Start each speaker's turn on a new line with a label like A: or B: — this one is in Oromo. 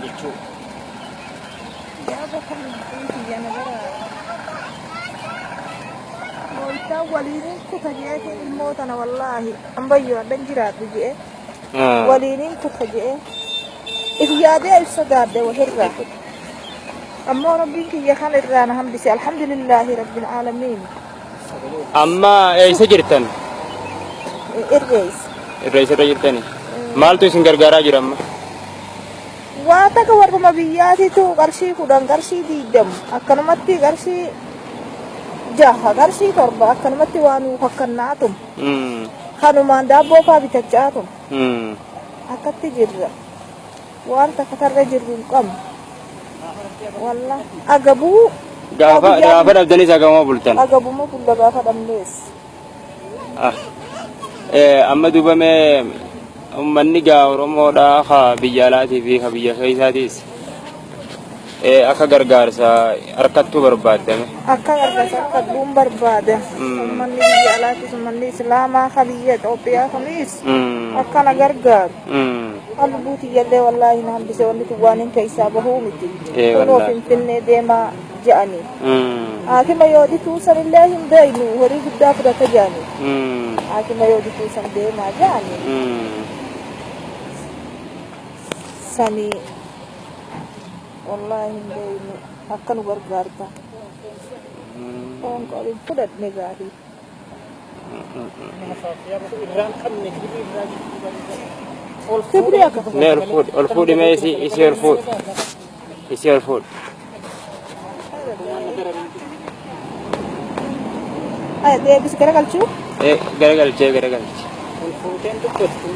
A: jechuu.
B: Yaa bakka nuti yana bara. Moitaa waliin kuta jee ilmootana wallaahi ambayyoo addan jiraatu jee. Waliin kuta jee. Ifyaadee ibsa gaadde wahirraa. Ammoo rabbiin kiyya kan irraa na hambise alhamdulillahi rabbil aalamiin.
C: Amma eessa jirtan?
B: Irrees.
C: Irrees irra jirtani. Maaltu isin gargaaraa jira amma?
B: Waa takka warruma biyyaatiitu qarshii 10 qarshii 20 akkanumatti qarshii 6 qarshii 7 akkanumatti waan fakkannaatum. Kanumaan daabboo faa bitachaatum. Akkatti jirra. Waan takka tarra jirru hin qabnu. Wallah agabuu
C: gaafa dhabdanis agamoo bultan.
B: Agabuma bulla gaafa dhabnees.
C: Amma dubamee ummanni gaa Oromoodhaa ka biyya alaatii fi ka biyya keessaatiis akka gargaarsa harkattuu barbaadame.
B: Akka gargaarsa harkattuun barbaada. Ummanni biyya alaatis ummanni Islaamaa ka biyya Itoophiyaa kamis akkana gargaaru. Albuuti jallee wallaahi na hambise wanni waan hin keessaa bahuu miti. Kunoo Finfinnee deemaa jedhanii. Haakima yoo dhituu sanillee hin beeynu horii guddaa fudhata jedhanii. Haakima yoo dhituu san deemaa jedhanii. Sanii wallaahi hin beeynu akka nu gargaarta. Oon qoliin fudhadne gaarii.
C: Ol fuudhi mee isii ol fuudhi. Isii ol fuudhi.
B: Deebis garagalchuu?
C: Garagalchee garagalche.
A: Ol fuuteen dubbatu.